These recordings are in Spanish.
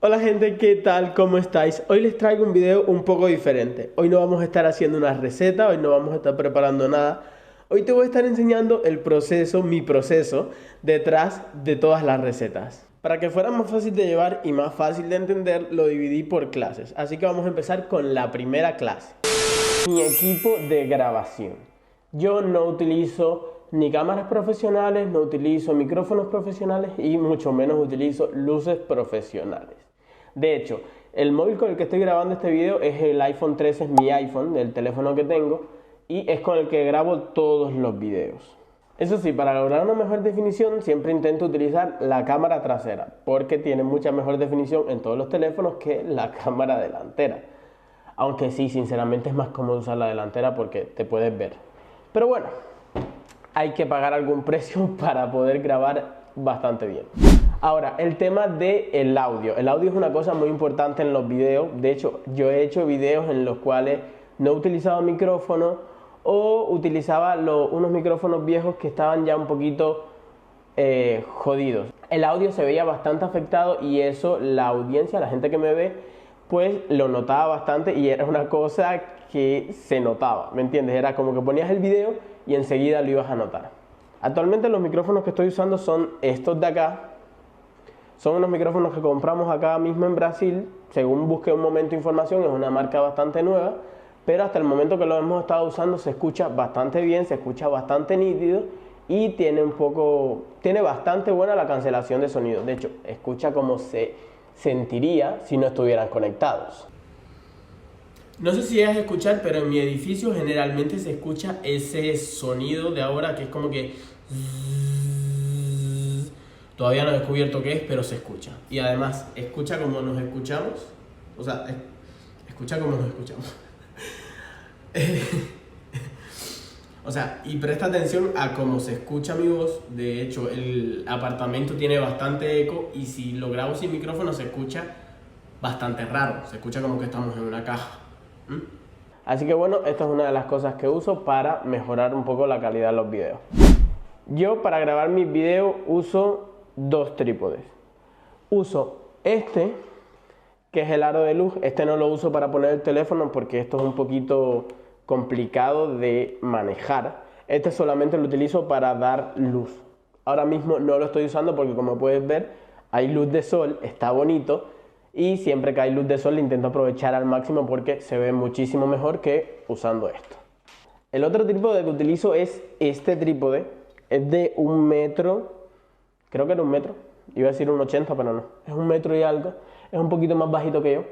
Hola gente, ¿qué tal? ¿Cómo estáis? Hoy les traigo un video un poco diferente. Hoy no vamos a estar haciendo una receta, hoy no vamos a estar preparando nada. Hoy te voy a estar enseñando el proceso, mi proceso, detrás de todas las recetas. Para que fuera más fácil de llevar y más fácil de entender, lo dividí por clases. Así que vamos a empezar con la primera clase. Mi equipo de grabación. Yo no utilizo ni cámaras profesionales, no utilizo micrófonos profesionales y mucho menos utilizo luces profesionales. De hecho, el móvil con el que estoy grabando este video es el iPhone 13, es mi iPhone, del teléfono que tengo, y es con el que grabo todos los videos. Eso sí, para lograr una mejor definición siempre intento utilizar la cámara trasera, porque tiene mucha mejor definición en todos los teléfonos que la cámara delantera. Aunque sí, sinceramente es más cómodo usar la delantera porque te puedes ver. Pero bueno, hay que pagar algún precio para poder grabar bastante bien. Ahora, el tema del audio. El audio es una cosa muy importante en los videos. De hecho, yo he hecho videos en los cuales no he utilizado micrófono o utilizaba unos micrófonos viejos que estaban ya un poquito jodidos. El audio se veía bastante afectado y eso la audiencia, la gente que me ve, pues lo notaba bastante y era una cosa que se notaba, ¿me entiendes? Era como que ponías el video y enseguida lo ibas a notar. Actualmente los micrófonos que estoy usando son estos de acá. Son unos micrófonos que compramos acá mismo en Brasil. Según busqué un momento información, es una marca bastante nueva, pero hasta el momento que lo hemos estado usando se escucha bastante bien, se escucha bastante nítido y tiene bastante buena la cancelación de sonido. De hecho, escucha como se sentiría si no estuvieran conectados. No sé si llegas a escuchar, pero en mi edificio generalmente se escucha ese sonido de ahora que es como que... Todavía no he descubierto qué es, pero se escucha. Y además, escucha como nos escuchamos. O sea, escucha como nos escuchamos. O sea, y presta atención a cómo se escucha mi voz. De hecho, el apartamento tiene bastante eco y si lo grabo sin micrófono se escucha bastante raro. Se escucha como que estamos en una caja. Así que bueno, esta es una de las cosas que uso para mejorar un poco la calidad de los videos. Yo para grabar mis videos uso dos trípodes. Uso este, que es el aro de luz. Este no lo uso para poner el teléfono porque esto es un poquito complicado de manejar. Este solamente lo utilizo para dar luz. Ahora mismo no lo estoy usando porque, como puedes ver, hay luz de sol, está bonito, y siempre que hay luz de sol intento aprovechar al máximo porque se ve muchísimo mejor que usando esto. El otro trípode que utilizo es este trípode. Es de 1 metro, creo que era 1 metro, iba a decir 1,80, pero no, es 1 metro y algo, es un poquito más bajito que yo,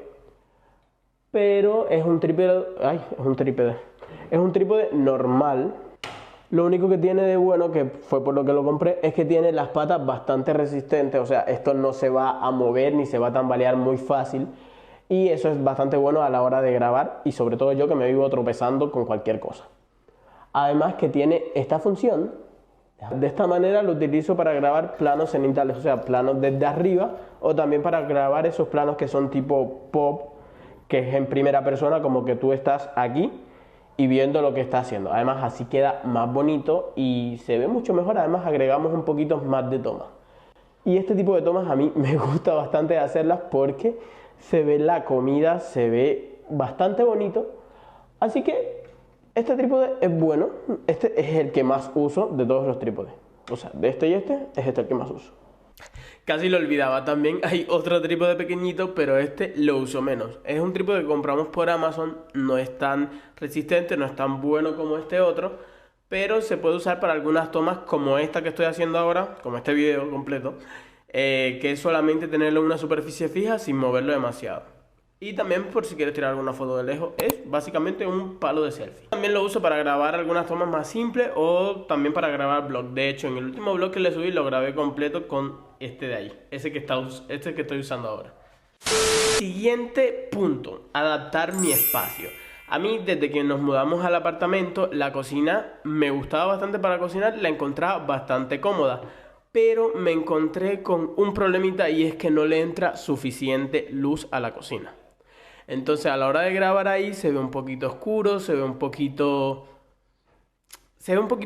pero es un trípode, es un trípode normal. Lo único que tiene de bueno, que fue por lo que lo compré, es que tiene las patas bastante resistentes, o sea, esto no se va a mover ni se va a tambalear muy fácil, y eso es bastante bueno a la hora de grabar, y sobre todo yo que me vivo tropezando con cualquier cosa. Además que tiene esta función. De esta manera lo utilizo para grabar planos cenitales, o sea, planos desde arriba, o también para grabar esos planos que son tipo pop, que es en primera persona, como que tú estás aquí y viendo lo que está haciendo. Además, así queda más bonito y se ve mucho mejor. Además, agregamos un poquito más de tomas. Y este tipo de tomas a mí me gusta bastante hacerlas porque se ve la comida, se ve bastante bonito. Así que este trípode es bueno. Este es el que más uso de todos los trípodes. O sea, de este y este es este el que más uso. Casi lo olvidaba, también hay otro trípode pequeñito, pero este lo uso menos. Es un trípode que compramos por Amazon, no es tan resistente, no es tan bueno como este otro, pero se puede usar para algunas tomas como esta que estoy haciendo ahora, como este video completo, que es solamente tenerlo en una superficie fija sin moverlo demasiado. Y también por si quieres tirar alguna foto de lejos, es básicamente un palo de selfie. También lo uso para grabar algunas tomas más simples o también para grabar vlog. De hecho, en el último vlog que le subí lo grabé completo con este de ahí, este que estoy usando ahora. Siguiente punto, adaptar mi espacio. A mí, desde que nos mudamos al apartamento, la cocina me gustaba bastante para cocinar, la encontraba bastante cómoda. Pero me encontré con un problemita y es que no le entra suficiente luz a la cocina. Entonces a la hora de grabar ahí se ve un poquito oscuro, se ve un poquito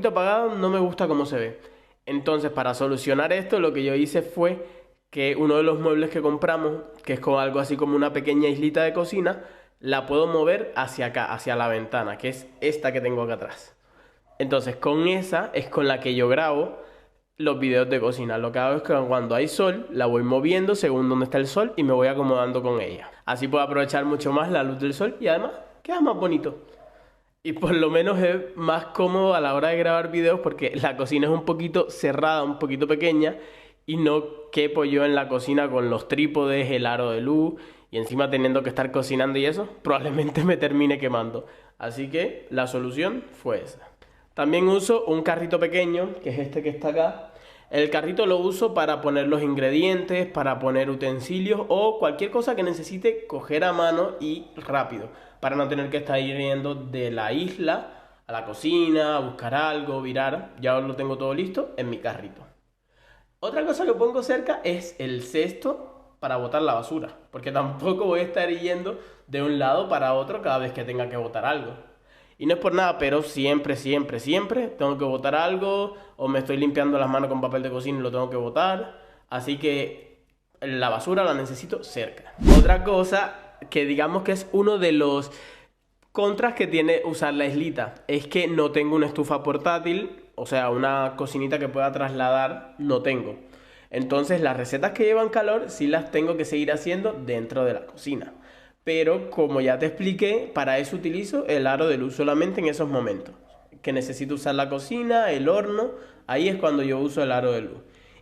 apagado, no me gusta cómo se ve. Entonces para solucionar esto lo que yo hice fue que uno de los muebles que compramos, que es como algo así como una pequeña islita de cocina, la puedo mover hacia acá, hacia la ventana, que es esta que tengo acá atrás. Entonces con esa es con la que yo grabo los videos de cocina. Lo que hago es que cuando hay sol, la voy moviendo según donde está el sol y me voy acomodando con ella. Así puedo aprovechar mucho más la luz del sol y además queda más bonito. Y por lo menos es más cómodo a la hora de grabar videos porque la cocina es un poquito cerrada, un poquito pequeña y no quepo yo en la cocina con los trípodes, el aro de luz y encima teniendo que estar cocinando y eso, probablemente me termine quemando. Así que la solución fue esa. También uso un carrito pequeño, que es este que está acá. El carrito lo uso para poner los ingredientes, para poner utensilios o cualquier cosa que necesite coger a mano y rápido, para no tener que estar yendo de la isla a la cocina, a buscar algo, virar. Ya lo tengo todo listo en mi carrito. Otra cosa que pongo cerca es el cesto para botar la basura, porque tampoco voy a estar yendo de un lado para otro cada vez que tenga que botar algo. Y no es por nada, pero siempre tengo que botar algo o me estoy limpiando las manos con papel de cocina y lo tengo que botar. Así que la basura la necesito cerca. Otra cosa que digamos que es uno de los contras que tiene usar la islita es que no tengo una estufa portátil, o sea, una cocinita que pueda trasladar, no tengo. Entonces las recetas que llevan calor sí las tengo que seguir haciendo dentro de la cocina. Pero como ya te expliqué, para eso utilizo el aro de luz solamente en esos momentos. Que necesito usar la cocina, el horno, ahí es cuando yo uso el aro de luz.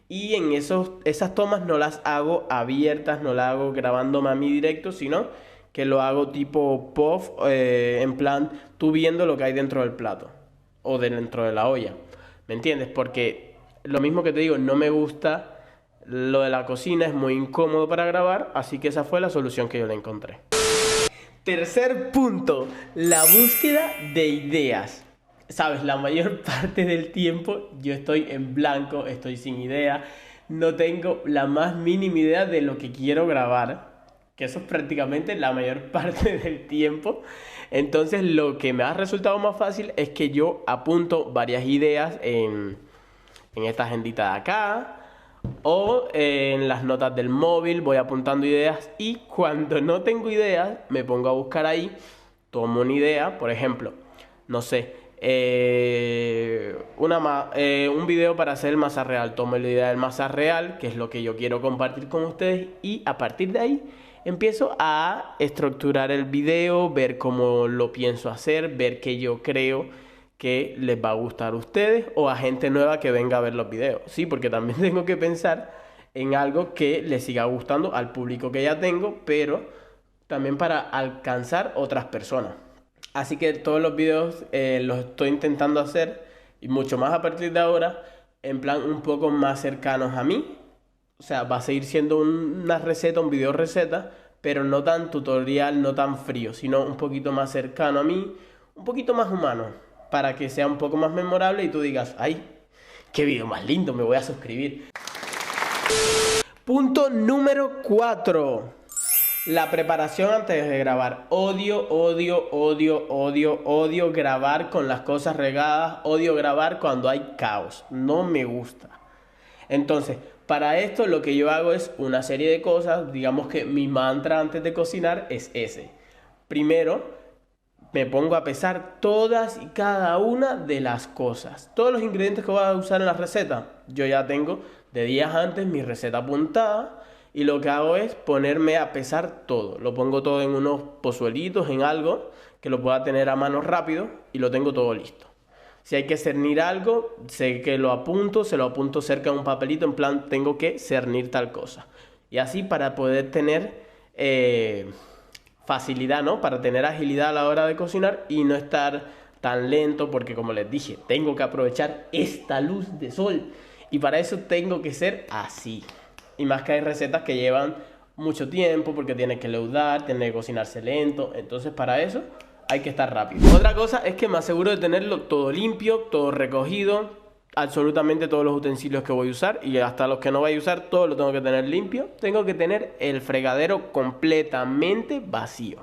Y en esas tomas no las hago abiertas, no las hago grabándome a mí directo, sino que lo hago tipo puff, en plan tú viendo lo que hay dentro del plato o dentro de la olla. ¿Me entiendes? Porque lo mismo que te digo, no me gusta lo de la cocina, es muy incómodo para grabar, así que esa fue la solución que yo le encontré. Tercer punto, la búsqueda de ideas. Sabes, la mayor parte del tiempo yo estoy en blanco, estoy sin idea, no tengo la más mínima idea de lo que quiero grabar, que eso es prácticamente la mayor parte del tiempo. Entonces lo que me ha resultado más fácil es que yo apunto varias ideas en esta agendita de acá, o en las notas del móvil voy apuntando ideas y cuando no tengo ideas me pongo a buscar ahí, tomo una idea, por ejemplo, no sé, un video para hacer el masa real, tomo la idea del masa real, que es lo que yo quiero compartir con ustedes y a partir de ahí empiezo a estructurar el video, ver cómo lo pienso hacer, ver qué yo creo que les va a gustar a ustedes o a gente nueva que venga a ver los videos. Sí, porque también tengo que pensar en algo que les siga gustando al público que ya tengo, pero también para alcanzar otras personas. Así que todos los videos los estoy intentando hacer y mucho más a partir de ahora, en plan un poco más cercanos a mí. O sea, va a seguir siendo una receta, un video receta, pero no tan tutorial, no tan frío, sino un poquito más cercano a mí, un poquito más humano, para que sea un poco más memorable y tú digas, ¡ay, qué video más lindo! Me voy a suscribir. Punto número 4. La preparación antes de grabar. Odio grabar con las cosas regadas. Odio grabar cuando hay caos. No me gusta. Entonces, para esto lo que yo hago es una serie de cosas. Digamos que mi mantra antes de cocinar es ese. Primero, me pongo a pesar todas y cada una de las cosas. Todos los ingredientes que voy a usar en la receta. Yo ya tengo de días antes mi receta apuntada. Y lo que hago es ponerme a pesar todo. Lo pongo todo en unos pozuelitos, en algo que lo pueda tener a mano rápido. Y lo tengo todo listo. Si hay que cernir algo, sé que lo apunto. Se lo apunto cerca de un papelito. En plan, tengo que cernir tal cosa. Y así para poder tener facilidad, ¿no? Para tener agilidad a la hora de cocinar y no estar tan lento, porque como les dije, tengo que aprovechar esta luz de sol y para eso tengo que ser así. Y más que hay recetas que llevan mucho tiempo porque tiene que leudar, tiene que cocinarse lento, entonces para eso hay que estar rápido. Otra cosa es que me aseguro de tenerlo todo limpio, todo recogido, absolutamente todos los utensilios que voy a usar y hasta los que no voy a usar, todo lo tengo que tener limpio. Tengo que tener el fregadero completamente vacío,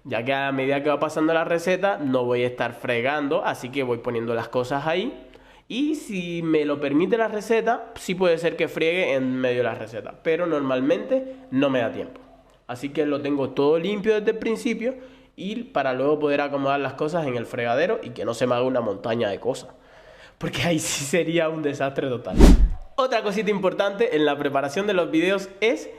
ya que a medida que va pasando la receta no voy a estar fregando, así que voy poniendo las cosas ahí Y si me lo permite la receta, sí puede ser que friegue en medio de la receta, pero normalmente no me da tiempo. Así que lo tengo todo limpio desde el principio y para luego poder acomodar las cosas en el fregadero y que no se me haga una montaña de cosas. Porque ahí sí sería un desastre total. Otra cosita importante en la preparación de los videos es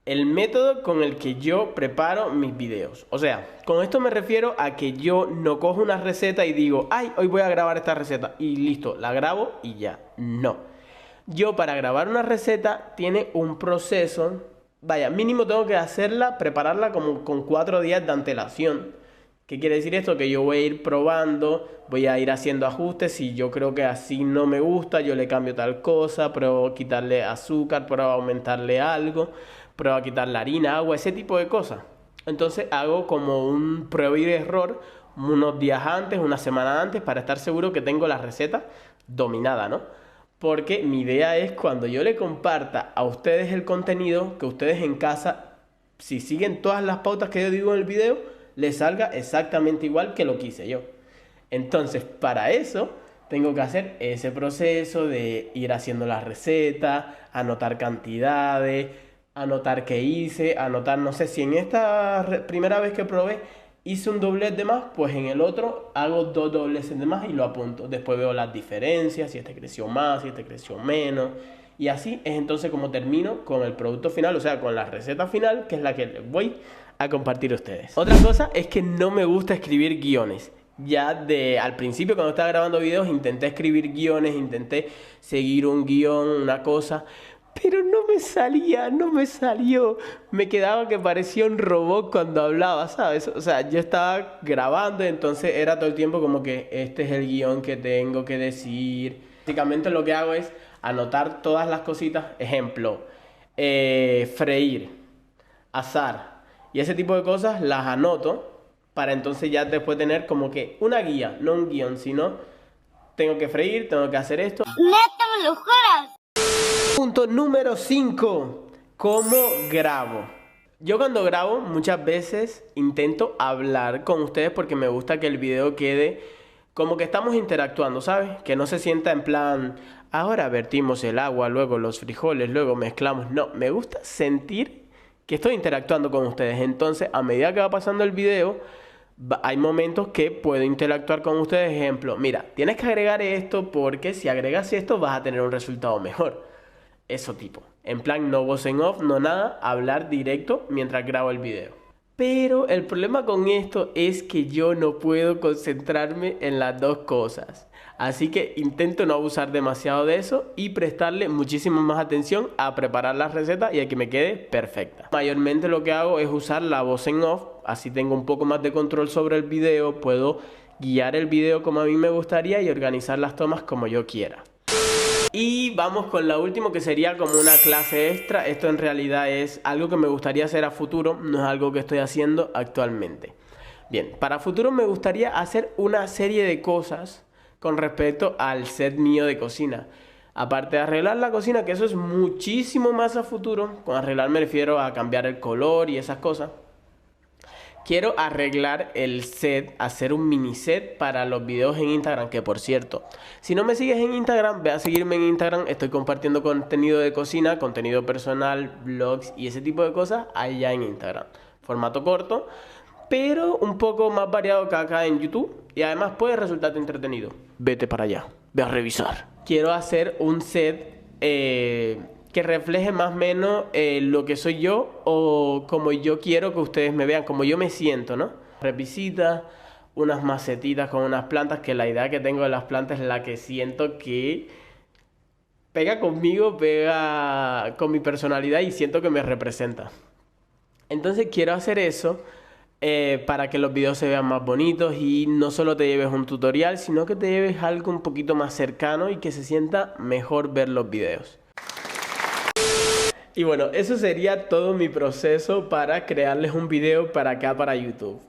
el método con el que yo preparo mis videos. O sea, con esto me refiero a que yo no cojo una receta y digo, ay, hoy voy a grabar esta receta y listo, la grabo y ya. No. Yo para grabar una receta tiene un proceso, vaya, mínimo tengo que hacerla, prepararla como con 4 días de antelación. ¿Qué quiere decir esto? Que yo voy a ir probando, voy a ir haciendo ajustes. Si yo creo que así no me gusta, yo le cambio tal cosa, pruebo quitarle azúcar, pruebo aumentarle algo, pruebo a quitar la harina, agua, ese tipo de cosas. Entonces hago como un prueba y error unos días antes, una semana antes, para estar seguro que tengo la receta dominada, ¿no? Porque mi idea es cuando yo le comparta a ustedes el contenido, que ustedes en casa, si siguen todas las pautas que yo digo en el video, les salga exactamente igual que lo que hice yo. Entonces, para eso, tengo que hacer ese proceso de ir haciendo la receta, anotar cantidades, anotar qué hice, anotar, no sé, si en esta primera vez que probé hice un doblez de más, pues en el otro hago 2 dobleces de más y lo apunto. Después veo las diferencias, si este creció más, si este creció menos. Y así es entonces como termino con el producto final, o sea, con la receta final, que es la que les voy a compartir a ustedes. Otra cosa es que no me gusta escribir guiones. Ya al principio, cuando estaba grabando videos, intenté escribir guiones, intenté seguir un guión, una cosa, pero no me salía, no me salió. Me quedaba que parecía un robot cuando hablaba, ¿sabes? O sea, yo estaba grabando, entonces era todo el tiempo como que este es el guión que tengo que decir. Básicamente lo que hago es anotar todas las cositas. Ejemplo, freír, asar y ese tipo de cosas las anoto para entonces ya después tener como que una guía, no un guión, sino tengo que freír, tengo que hacer esto. ¡Neta me lo juras! Punto número 5. ¿Cómo grabo? Yo cuando grabo muchas veces intento hablar con ustedes porque me gusta que el video quede como que estamos interactuando, ¿sabes? Que no se sienta en plan, ahora vertimos el agua, luego los frijoles, luego mezclamos. No, me gusta sentir que estoy interactuando con ustedes. Entonces, a medida que va pasando el video, hay momentos que puedo interactuar con ustedes. Ejemplo, mira, tienes que agregar esto porque si agregas esto vas a tener un resultado mejor. Eso tipo. En plan, no voz en off, no nada, hablar directo mientras grabo el video. Pero el problema con esto es que yo no puedo concentrarme en las dos cosas. Así que intento no abusar demasiado de eso y prestarle muchísima más atención a preparar la receta y a que me quede perfecta. Mayormente lo que hago es usar la voz en off, así tengo un poco más de control sobre el video, puedo guiar el video como a mí me gustaría y organizar las tomas como yo quiera. Y vamos con la última, que sería como una clase extra. Esto en realidad es algo que me gustaría hacer a futuro, no es algo que estoy haciendo actualmente. Bien, para futuro me gustaría hacer una serie de cosas con respecto al set mío de cocina. Aparte de arreglar la cocina, que eso es muchísimo más a futuro. Con arreglar me refiero a cambiar el color y esas cosas. Quiero arreglar el set, hacer un mini set para los videos en Instagram, que por cierto, si no me sigues en Instagram, ve a seguirme en Instagram. Estoy compartiendo contenido de cocina, contenido personal, vlogs y ese tipo de cosas allá en Instagram. Formato corto, pero un poco más variado que acá en YouTube y además puede resultarte entretenido. Vete para allá, ve a revisar. Quiero hacer un set que refleje más o menos lo que soy yo o como yo quiero que ustedes me vean, como yo me siento, ¿no? Repisitas, unas macetitas con unas plantas, que la idea que tengo de las plantas es la que siento que pega conmigo, pega con mi personalidad y siento que me representa. Entonces quiero hacer eso para que los videos se vean más bonitos y no solo te lleves un tutorial, sino que te lleves algo un poquito más cercano y que se sienta mejor ver los videos. Y bueno, eso sería todo mi proceso para crearles un video para acá, para YouTube.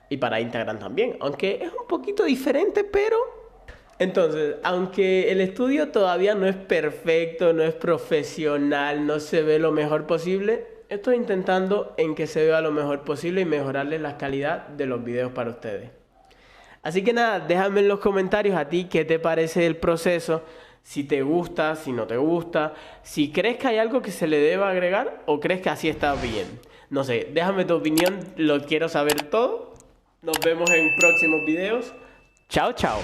Y para Instagram también, aunque es un poquito diferente, pero... Entonces, aunque el estudio todavía no es perfecto, no es profesional, no se ve lo mejor posible, estoy intentando en que se vea lo mejor posible y mejorarles la calidad de los videos para ustedes. Así que nada, déjame en los comentarios a ti qué te parece el proceso, si te gusta, si no te gusta, si crees que hay algo que se le deba agregar o crees que así está bien. No sé, déjame tu opinión, lo quiero saber todo. Nos vemos en próximos videos. Chao, chao.